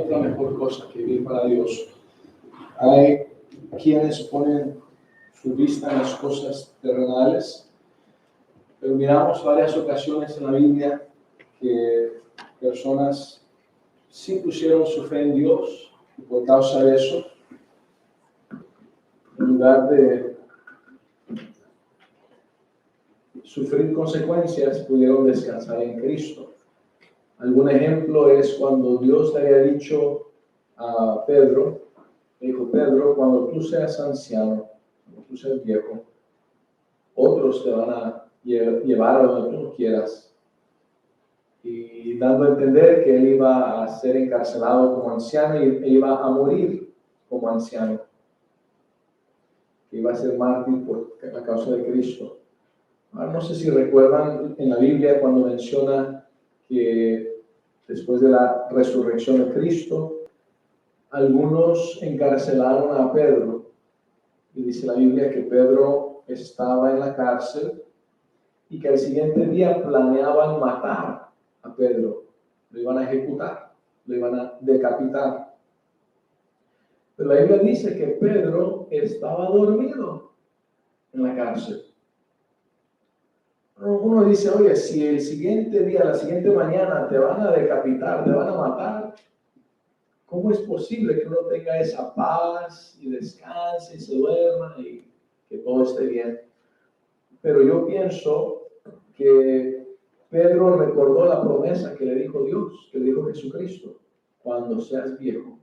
otra mejor cosa que vivir para Dios. Hay quienes ponen su vista en las cosas terrenales, pero miramos varias ocasiones en la Biblia que personas sí pusieron su fe en Dios y por causa de eso, en lugar de sufrir consecuencias, pudieron descansar en Cristo. Algún ejemplo es cuando Dios le había dicho a Pedro, dijo: Pedro, cuando tú seas anciano, cuando tú seas viejo, otros te van a llevar a donde tú quieras. Y dando a entender que él iba a ser encarcelado como anciano y iba a morir como anciano, que iba a ser mártir por la causa de Cristo. Ahora, no sé si recuerdan en la Biblia cuando menciona que después de la resurrección de Cristo, algunos encarcelaron a Pedro. Y dice la Biblia que Pedro estaba en la cárcel y que al siguiente día planeaban matar a Pedro. Lo iban a ejecutar, lo iban a decapitar. Pero la Biblia dice que Pedro estaba dormido en la cárcel. Uno dice: oye, si el siguiente día, la siguiente mañana te van a decapitar, te van a matar, ¿cómo es posible que uno tenga esa paz y descanse y se duerma y que todo esté bien? Pero yo pienso que Pedro recordó la promesa que le dijo Dios, que le dijo Jesucristo: cuando seas viejo.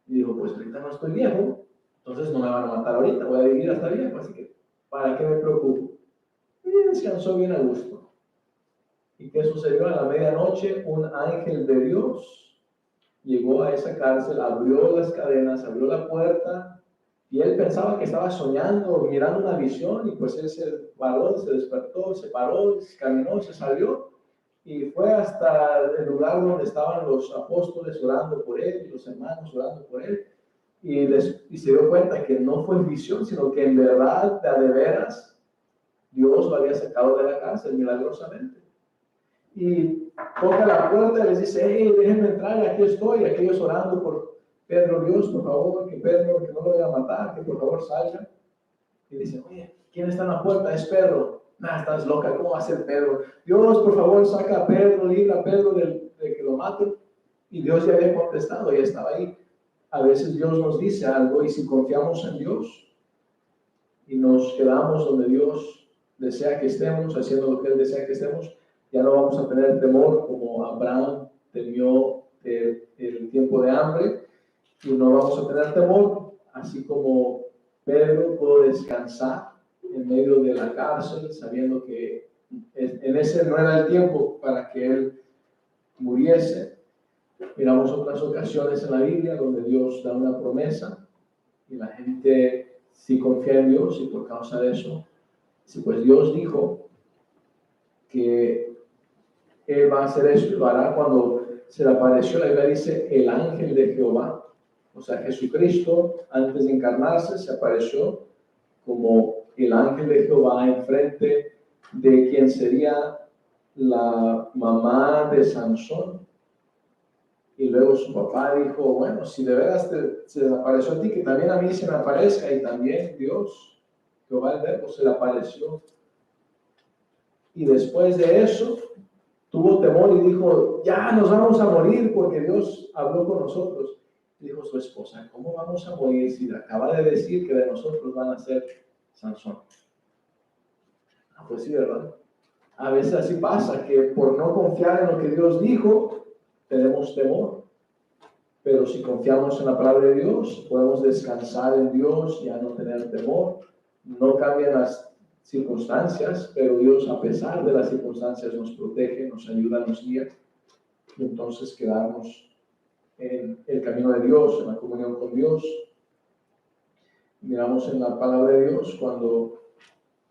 Y dijo: pues ahorita no estoy viejo, entonces no me van a matar ahorita, voy a vivir hasta viejo, así que ¿para qué me preocupo? Y descansó bien a gusto. ¿Y qué sucedió? A la medianoche un ángel de Dios llegó a esa cárcel, abrió las cadenas, abrió la puerta, y él pensaba que estaba soñando, mirando una visión, y pues él se paró, se despertó, se paró, caminó, se salió, y fue hasta el lugar donde estaban los apóstoles orando por él, y los hermanos orando por él, y se dio cuenta que no fue visión, sino que en verdad, de veras, Dios lo había sacado de la cárcel milagrosamente. Y toca la puerta y les dice: hey, déjenme entrar, aquí estoy. Aquellos orando por Pedro: Dios, por favor, que Pedro, que no lo vaya a matar, que por favor salga. Y dice: oye, ¿quién está en la puerta? Es Pedro. Nah, estás loca, ¿cómo va a ser Pedro? Dios, por favor, saca a Pedro, libra a Pedro de que lo maten. Y Dios ya había contestado, ya estaba ahí. A veces Dios nos dice algo, y si confiamos en Dios y nos quedamos donde Dios desea que estemos, haciendo lo que Él desea que estemos, ya no vamos a tener temor como Abraham temió el tiempo de hambre, y no vamos a tener temor, así como Pedro pudo descansar en medio de la cárcel, sabiendo que en ese no era el tiempo para que él muriese. Miramos otras ocasiones en la Biblia donde Dios da una promesa y la gente sí confía en Dios, y por causa de eso, si pues Dios dijo que Él va a hacer esto y lo hará, cuando se le apareció, la Biblia dice, el ángel de Jehová. O sea, Jesucristo, antes de encarnarse, se apareció como el ángel de Jehová enfrente de quien sería la mamá de Sansón. Y luego su papá dijo: bueno, si de veras se le apareció a ti, que también a mí se me aparezca. Y también Dios, Jehová el Verbo, se le apareció. Y después de eso, tuvo temor y dijo: ya nos vamos a morir, porque Dios habló con nosotros. Dijo su esposa: ¿cómo vamos a morir si acaba de decir que de nosotros van a ser Sansón? Pues sí, ¿verdad? A veces así pasa, que por no confiar en lo que Dios dijo, tenemos temor. Pero si confiamos en la palabra de Dios, podemos descansar en Dios, ya no tener temor. No cambian las circunstancias, pero Dios, a pesar de las circunstancias, nos protege, nos ayuda, nos guía. Y entonces quedarnos en el camino de Dios, en la comunión con Dios. Miramos en la palabra de Dios cuando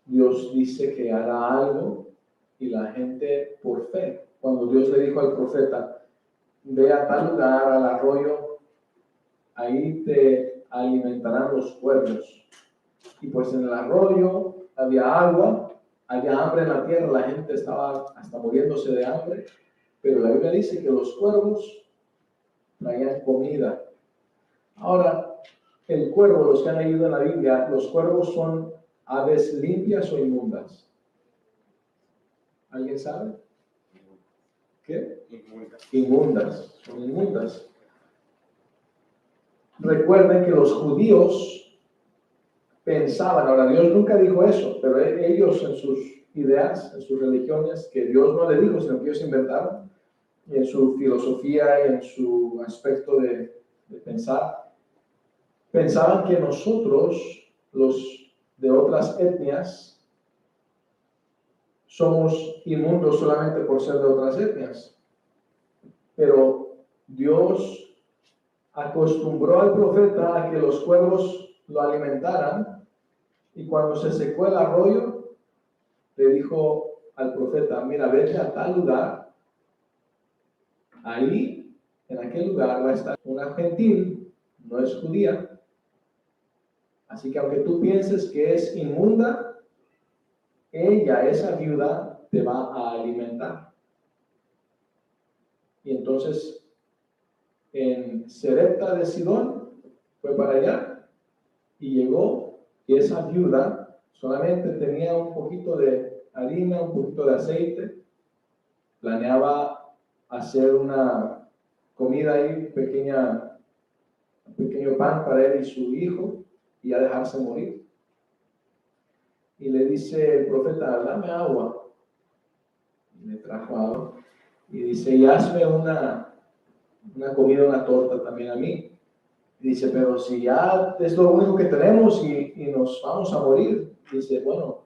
Dios dice que hará algo y la gente por fe. Cuando Dios le dijo al profeta: ve a tal lugar, al arroyo, ahí te alimentarán los cuervos. Y pues en el arroyo había agua, había hambre en la tierra, la gente estaba hasta muriéndose de hambre, pero la Biblia dice que los cuervos traían comida. Ahora, el cuervo, los que han leído en la Biblia, los cuervos son aves limpias o inmundas. ¿Alguien sabe? ¿Qué? Inmundas. Son inmundas. Recuerden que los judíos pensaban, ahora Dios nunca dijo eso, pero ellos en sus ideas, en sus religiones, que Dios no le dijo, sino que ellos inventaron, y en su filosofía y en su aspecto de pensar, pensaban que nosotros, los de otras etnias, somos inmundos solamente por ser de otras etnias. Pero Dios acostumbró al profeta a que los cuervos lo alimentaran, y cuando se secó el arroyo, le dijo al profeta, mira, vete a tal lugar, ahí, en aquel lugar va a estar una gentil, no es judía, así que aunque tú pienses que es inmunda, ella, esa viuda, te va a alimentar. Y entonces, en Sarepta de Sidón, fue para allá y llegó, y esa viuda solamente tenía un poquito de harina, un poquito de aceite, planeaba hacer una comida ahí, pequeño pan para él y su hijo, y a dejarse morir. Y le dice el profeta, dame agua. Y le trajo agua. Y dice, y hazme una comida, una torta también a mí. Y dice, pero si ya es lo único que tenemos y nos vamos a morir. Dice, bueno,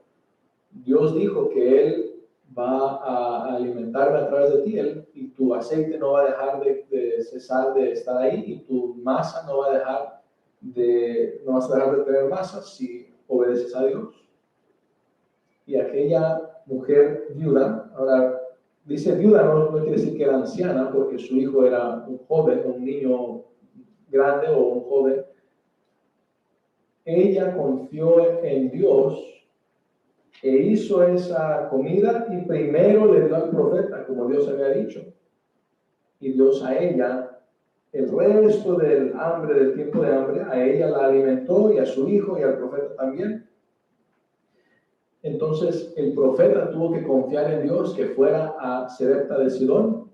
Dios dijo que Él va a alimentarme a través de ti, y tu aceite no va a dejar de cesar de estar ahí, y tu masa no vas a dejar de tener masa si obedeces a Dios. Y aquella mujer viuda, ahora dice viuda, no quiere decir que era anciana, porque su hijo era un joven, un niño grande o un joven. Ella confió en Dios e hizo esa comida, y primero le dio al profeta, como Dios había dicho. Y Dios a ella, el resto del tiempo de hambre, a ella la alimentó, y a su hijo y al profeta también. Entonces el profeta tuvo que confiar en Dios que fuera a Sarepta de Sidón.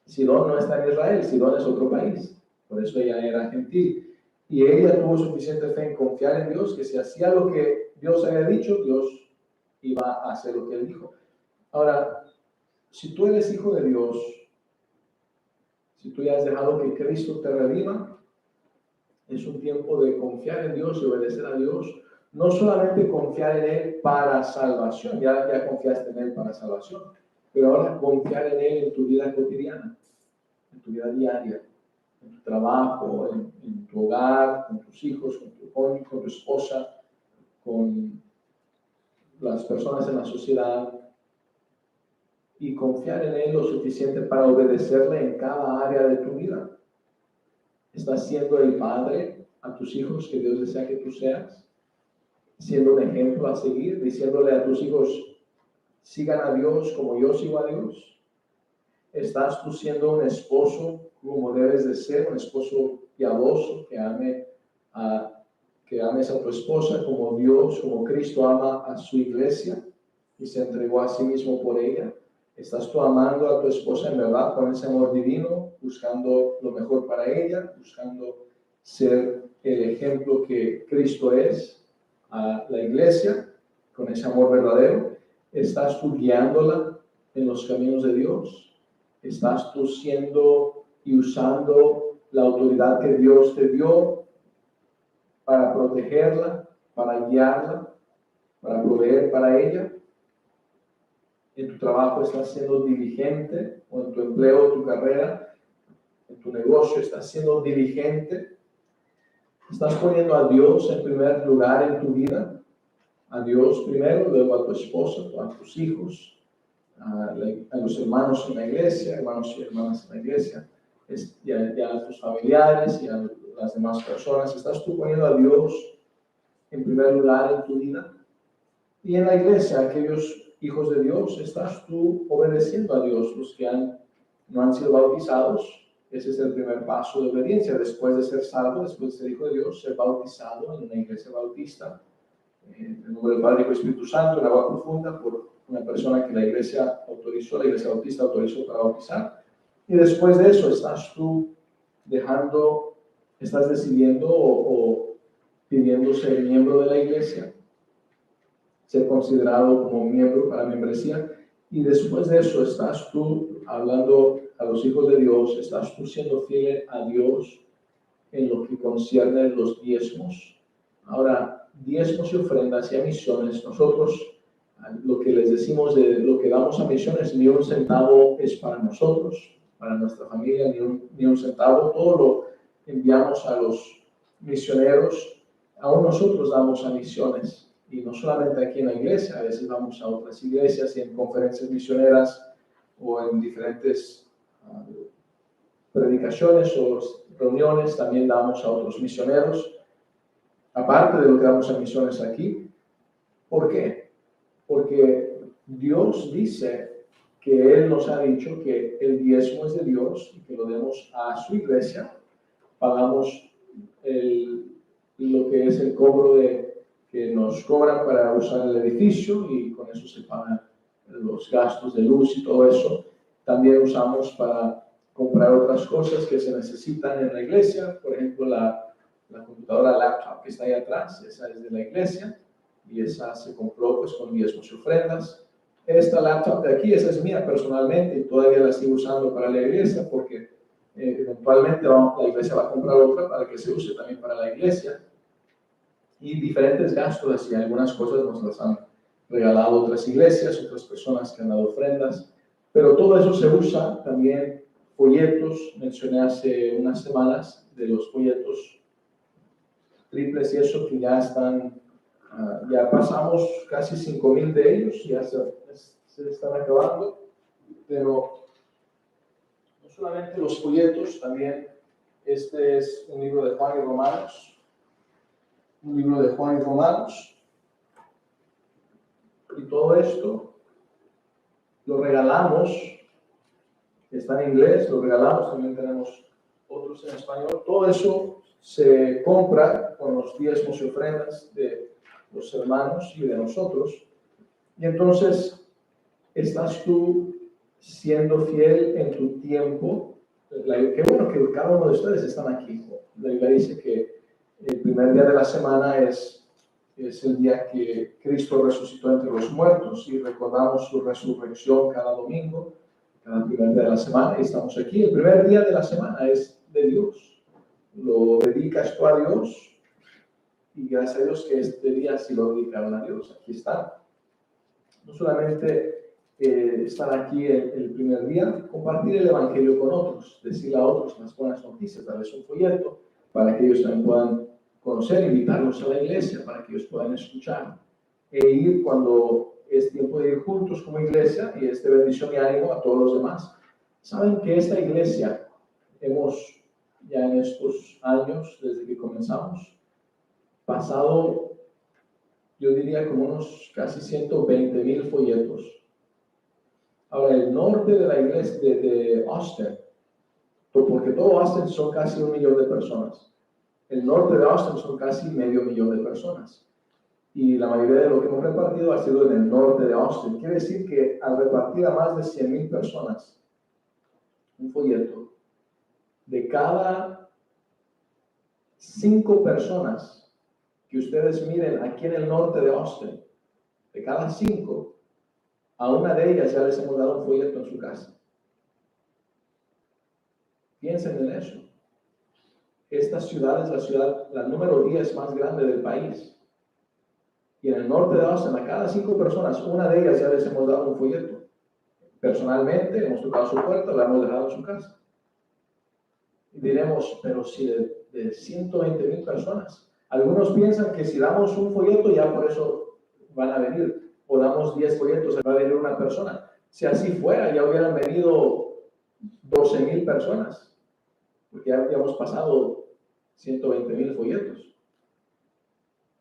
Sidón no está en Israel, Sidón es otro país, por eso ella era gentil. Y ella tuvo suficiente fe en confiar en Dios, que si hacía lo que Dios había dicho, Dios iba a hacer lo que Él dijo. Ahora, si tú eres hijo de Dios, si tú ya has dejado que Cristo te redima, es un tiempo de confiar en Dios y obedecer a Dios. No solamente confiar en Él para salvación, ya confiaste en Él para salvación, pero ahora confiar en Él en tu vida cotidiana, en tu vida diaria, en tu trabajo, en tu hogar, con tus hijos, con tu cónyuge, con tu esposa, con las personas en la sociedad, y confiar en Él lo suficiente para obedecerle en cada área de tu vida. ¿Estás siendo el padre a tus hijos que Dios desea que tú seas? Siendo un ejemplo a seguir, diciéndole a tus hijos, sigan a Dios como yo sigo a Dios. ¿Estás tú siendo un esposo como debes de ser, un esposo piadoso que ames a tu esposa como Dios, como Cristo ama a su iglesia y se entregó a sí mismo por ella? ¿Estás tú amando a tu esposa en verdad con ese amor divino, buscando lo mejor para ella, buscando ser el ejemplo que Cristo es a la iglesia, con ese amor verdadero? ¿Estás tú guiándola en los caminos de Dios? ¿Estás tú siendo y usando la autoridad que Dios te dio para protegerla, para guiarla, para proveer para ella? ¿En tu trabajo estás siendo diligente? ¿O en tu empleo, tu carrera, en tu negocio estás siendo diligente? ¿Estás poniendo a Dios en primer lugar en tu vida? A Dios primero, luego a tu esposa, a tus hijos, a los hermanos en la iglesia, hermanos y hermanas en la iglesia, y a tus familiares y a las demás personas. ¿Estás tú poniendo a Dios en primer lugar en tu vida? Y en la iglesia, aquellos hijos de Dios, ¿estás tú obedeciendo a Dios? Los que no han sido bautizados, ese es el primer paso de obediencia. Después de ser salvo, después de ser hijo de Dios, ser bautizado en una iglesia bautista, en el nombre del Padre, Hijo y Espíritu Santo, en agua profunda, por una persona que la iglesia autorizó, la iglesia bautista autorizó para bautizar. Y después de eso estás tú estás decidiendo o pidiendo ser miembro de la iglesia, ser considerado como miembro para membresía. Y después de eso estás tú hablando a los hijos de Dios, estás tú siendo fiel a Dios en lo que concierne los diezmos. Ahora, diezmos y ofrendas y a misiones, nosotros lo que les decimos de lo que damos a misiones, ni un centavo es para nosotros, para nuestra familia, ni un centavo, todo lo enviamos a los misioneros. Aún nosotros damos a misiones, y no solamente aquí en la iglesia, a veces vamos a otras iglesias y en conferencias misioneras o en diferentes predicaciones o reuniones, también damos a otros misioneros, aparte de lo que damos a misiones aquí. ¿Por qué? Porque Dios dice que Él nos ha dicho que el diezmo es de Dios y que lo demos a su iglesia. Pagamos lo que es el cobro que nos cobran para usar el edificio, y con eso se pagan los gastos de luz y todo eso. También usamos para comprar otras cosas que se necesitan en la iglesia, por ejemplo la computadora laptop que está ahí atrás, esa es de la iglesia y esa se compró pues con diezmos y ofrendas. Esta laptop de aquí, esa es mía personalmente y todavía la sigo usando para la iglesia porque eventualmente la iglesia va a comprar otra para que se use también para la iglesia. Y diferentes gastos, así algunas cosas nos las han regalado otras iglesias, otras personas que han dado ofrendas, pero todo eso se usa también. Folletos, mencioné hace unas semanas de los folletos triples y eso que ya están, ya pasamos casi 5,000 de ellos, ya se están acabando, pero no solamente los folletos, también este es un libro de Juan y Romanos, y todo esto lo regalamos. Está en inglés, lo regalamos, también tenemos otros en español. Todo eso se compra con los diezmos y ofrendas de los hermanos y de nosotros. Y entonces, estás tú siendo fiel en tu tiempo. Qué bueno que cada uno de ustedes están aquí. La Biblia dice que el primer día de la semana es el día que Cristo resucitó entre los muertos y recordamos su resurrección cada domingo. Cada primer día de la semana, y estamos aquí. El primer día de la semana es de Dios. Lo dedicas tú a Dios, y gracias a Dios que este día sí lo dedicaron a Dios. Aquí están. No solamente estar aquí el primer día, compartir el Evangelio con otros, decirle a otros las buenas noticias, darles un folleto para que ellos también puedan conocer, invitarlos a la iglesia para que ellos puedan escuchar e ir cuando es tiempo de ir juntos como iglesia, y es de bendición y ánimo a todos los demás. Saben que esta iglesia hemos ya en estos años, desde que comenzamos, pasado, yo diría como unos casi 120,000 folletos. Ahora, el norte de la iglesia de Austin, porque todo Austin son casi 1,000,000 de personas. El norte de Austin son casi 500,000 de personas. Y la mayoría de lo que hemos repartido ha sido en el norte de Austin. Quiere decir que al repartir a más de 100,000 personas un folleto, de cada 5 personas que ustedes miren aquí en el norte de Austin, de cada 5, a una de ellas ya les hemos dado un folleto en su casa. Piensen en eso. Esta ciudad es la ciudad, la número 10 más grande del país. Y en el norte de Austin, a cada 5 personas, una de ellas ya les hemos dado un folleto. Personalmente, hemos tocado su puerta, la hemos dejado en su casa. Y diremos, pero si de 120,000 personas, algunos piensan que si damos un folleto ya por eso van a venir, o damos 10 folletos, va a venir una persona. Si así fuera, ya hubieran venido 12,000 personas, porque ya habíamos pasado 120,000 folletos.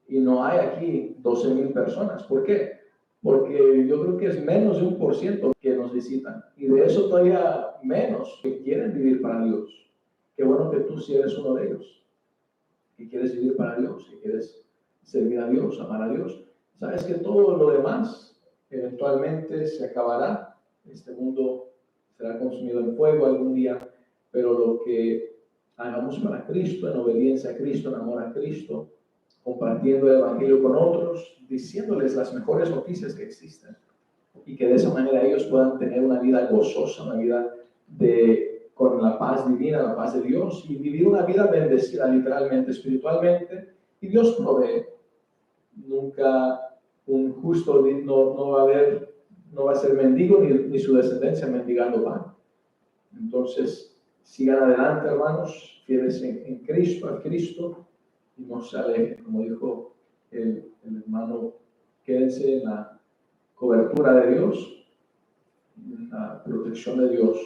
Y no hay aquí 12,000 personas. ¿Por qué? porque yo creo que es menos de 1% que nos visitan, y de eso todavía menos que quieren vivir para Dios. Qué bueno que tú sí eres uno de ellos, que quieres vivir para Dios, que quieres servir a Dios, amar a Dios. Sabes que todo lo demás eventualmente se acabará. Este mundo será consumido en fuego algún día, pero lo que hagamos para Cristo, en obediencia a Cristo, en amor a Cristo, compartiendo el Evangelio con otros, diciéndoles las mejores noticias que existen, y que de esa manera ellos puedan tener una vida gozosa, una vida con la paz divina, la paz de Dios, y vivir una vida bendecida literalmente, espiritualmente, y Dios provee. Nunca un justo no va a ser mendigo, ni su descendencia mendigando pan. Entonces, sigan adelante, hermanos, fieles en Cristo, a Cristo, y no se alejen, como dijo el hermano, quédense en la cobertura de Dios, en la protección de Dios.